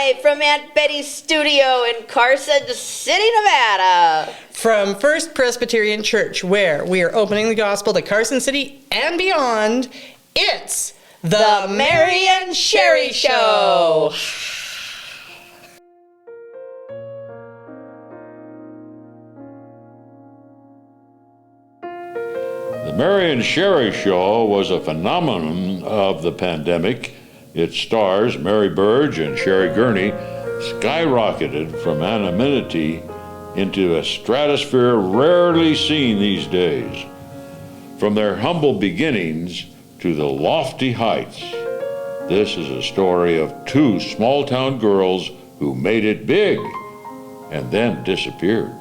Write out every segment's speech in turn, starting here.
Live from Aunt Betty's studio in Carson City, Nevada. From First Presbyterian Church, where we are opening the gospel to Carson City and beyond, it's the Mary and Sherri Show. The Mary and Sherri Show was a phenomenon of the pandemic. Its stars, Mary Burge and Sherri Gurney, skyrocketed from anonymity into a stratosphere rarely seen these days. From their humble beginnings to the lofty heights, this is a story of two small-town girls who made it big and then disappeared.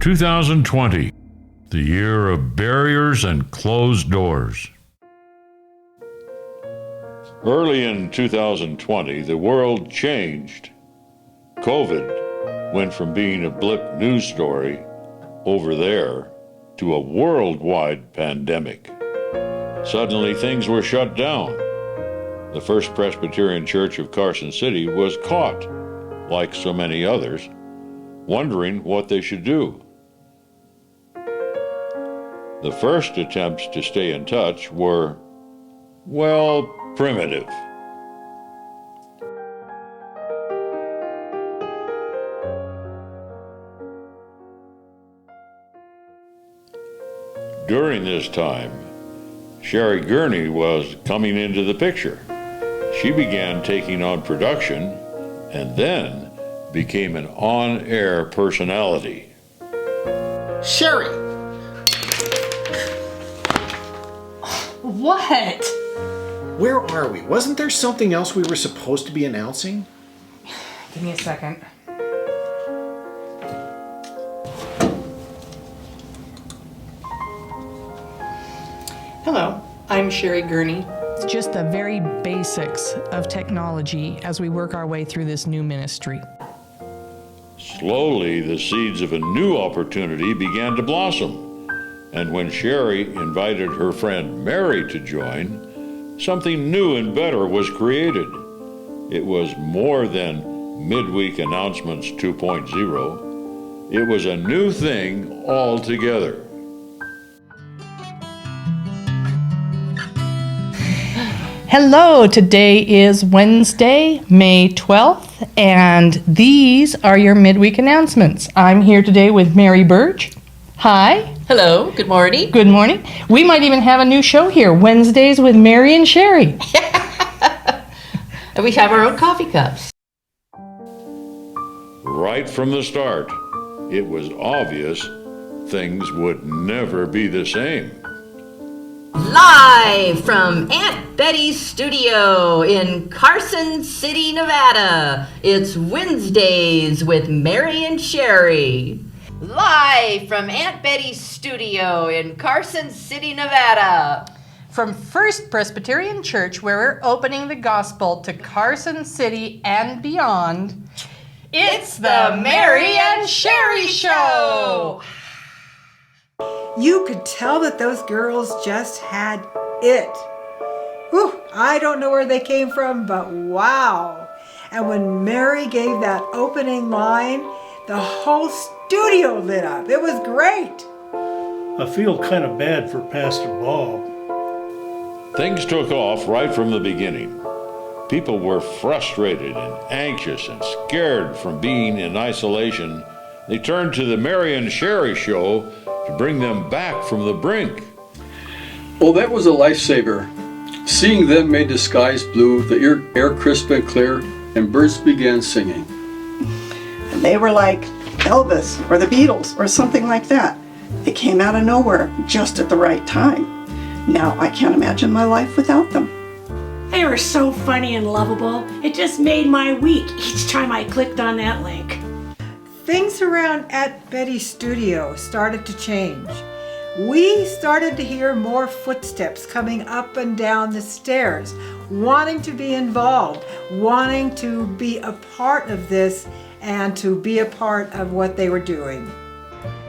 "2020, the year of barriers and closed doors." Early in 2020, the world changed. COVID went from being a blip news story over there to a worldwide pandemic. Suddenly, things were shut down. The First Presbyterian Church of Carson City was caught, like so many others, wondering what they should do. The first attempts to stay in touch were, well, primitive. During this time, Sherri Gurney was coming into the picture. She began taking on production and then became an on-air personality. Sherri! What? Where are we? Wasn't there something else we were supposed to be announcing? Give me a second. Hello, I'm Sherri Gurney. It's just the very basics of technology as we work our way through this new ministry. Slowly, the seeds of a new opportunity began to blossom. And when Sherri invited her friend Mary to join, something new and better was created. It was more than Midweek Announcements 2.0. It was a new thing altogether. Hello, today is Wednesday, May 12th, and these are your midweek announcements. I'm here today with Mary Burge. Hi. Hello, good morning. Good morning. We might even have a new show here, Wednesdays with Mary and Sherri. And we have our own coffee cups. Right from the start, it was obvious things would never be the same. Live from Aunt Betty's studio in Carson City, Nevada. It's Wednesdays with Mary and Sherri. Live from Aunt Betty's studio in Carson City, Nevada. From First Presbyterian Church, where we're opening the gospel to Carson City and beyond, it's the Mary and Sherri Show! You could tell that those girls just had it. Whew, I don't know where they came from, but wow. And when Mary gave that opening line, the whole studio lit up. It was great. I feel kind of bad for Pastor Bob. Things took off right from the beginning. People were frustrated and anxious and scared from being in isolation. They turned to the Mary and Sherri Show to bring them back from the brink. Well, that was a lifesaver. Seeing them made the skies blue, the air crisp and clear, and birds began singing. They were like Elvis or the Beatles or something like that. They came out of nowhere just at the right time. Now I can't imagine my life without them. I They were so funny and lovable. It just made my week each time I clicked on that link. Things around Aunt Betty's studio started to change. We started to hear more footsteps coming up and down the stairs, wanting to be involved, wanting to be a part of this and to be a part of what they were doing.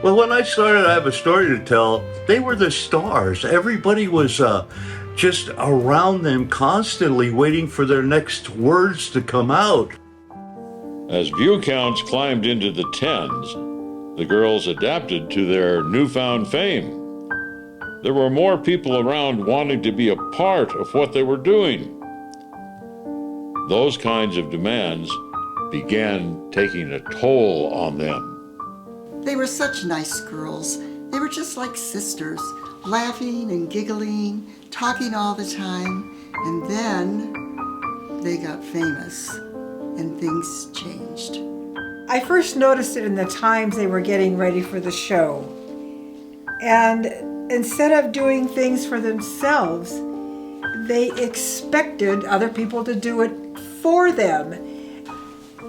Well, when I started, I have a story to tell. They were the stars. Everybody was just around them constantly waiting for their next words to come out. As view counts climbed into the tens, the girls adapted to their newfound fame. There were more people around wanting to be a part of what they were doing. Those kinds of demands began taking a toll on them. They were such nice girls. They were just like sisters, laughing and giggling, talking all the time. And then they got famous and things changed. I first noticed it in the times they were getting ready for the show. And instead of doing things for themselves, they expected other people to do it for them.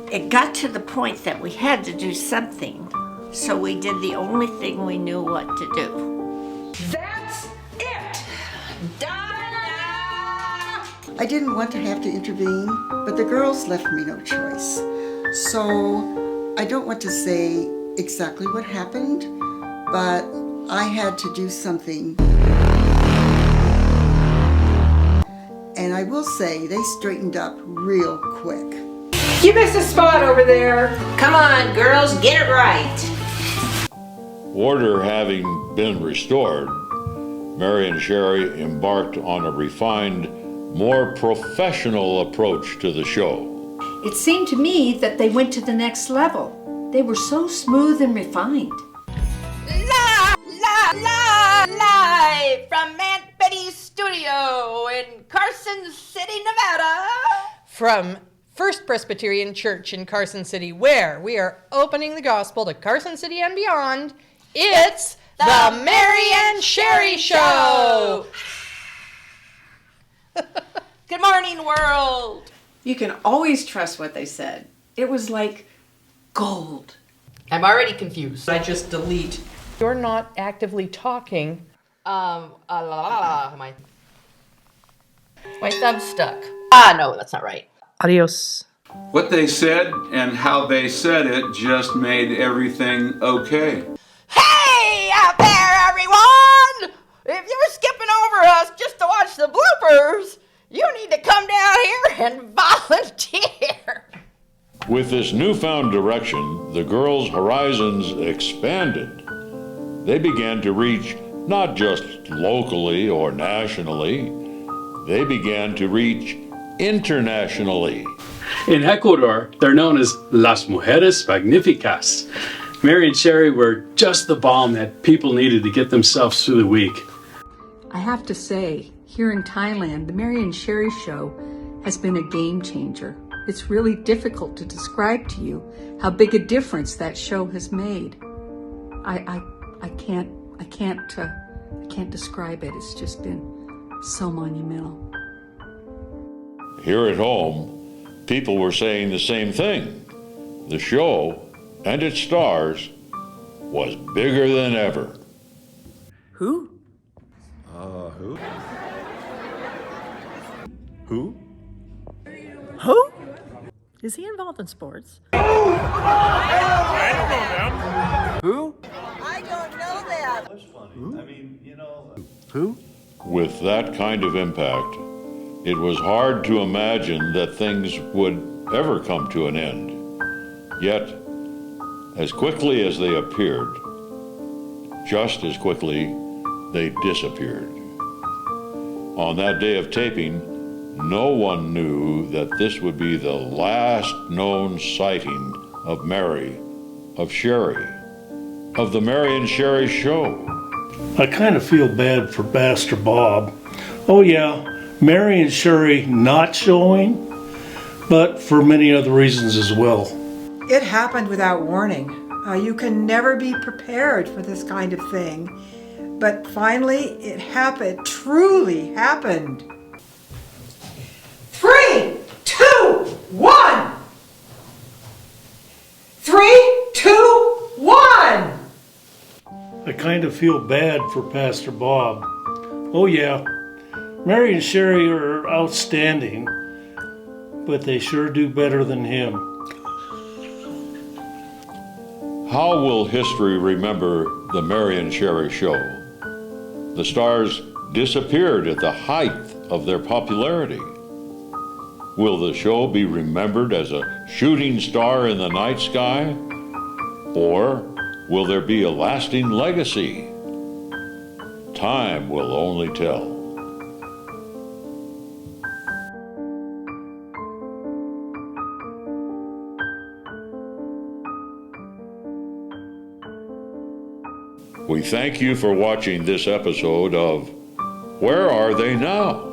It got to the point that we had to do something, so we did the only thing we knew what to do. That's it! Da-da! I didn't want to have to intervene, but the girls left me no choice. So I don't want to say exactly what happened, but I had to do something. And I will say they straightened up real quick. You missed a spot over there. Come on, girls, get it right. Order having been restored, Mary and Sherri embarked on a refined, more professional approach to the show. It seemed to me that they went to the next level. They were so smooth and refined. Live from Aunt Betty's studio in Carson City, Nevada. From First Presbyterian Church in Carson City, where we are opening the gospel to Carson City and beyond, it's the Mary and Sherri Show! Good morning, world. You can always trust what they said. It was like gold. I'm already confused. I just delete. You're not actively talking. My thumb's stuck. No, that's not right. Adios. What they said and how they said it just made everything okay. Hey out there, everyone! If you're skipping over us just to watch the bloopers, you need to come down here and volunteer. With this newfound direction, the girls' horizons expanded. They began to reach not just locally or nationally, they began to reach internationally. In Ecuador, they're known as Las Mujeres Magnificas. Mary and Sherri were just the balm that people needed to get themselves through the week. I have to say, here in Thailand, the Mary and Sherri Show has been a game changer. It's really difficult to describe to you how big a difference that show has made. I can't describe it. It's just been so monumental. Here at home, people were saying the same thing. The show and its stars was bigger than ever. Who? Who? Who? Who? Is he involved in sports? Who? I don't know that. That's funny. I mean, you know. Who? With that kind of impact, it was hard to imagine that things would ever come to an end. Yet, as quickly as they appeared, just as quickly they disappeared. On that day of taping, no one knew that this would be the last known sighting of Mary, of Sherri, of the Mary and Sherri Show. I kind of feel bad for Pastor Bob. Oh yeah, Mary and Sherri not showing, but for many other reasons as well. It happened without warning. You can never be prepared for this kind of thing. But finally, it happened, truly happened. kind of feel bad for Pastor Bob. Oh yeah, Mary and Sherri are outstanding, but they sure do better than him. How will history remember the Mary and Sherri show? The stars disappeared at the height of their popularity. Will the show be remembered as a shooting star in the night sky? Or will there be a lasting legacy? Time will only tell. We thank you for watching this episode of Where Are They Now?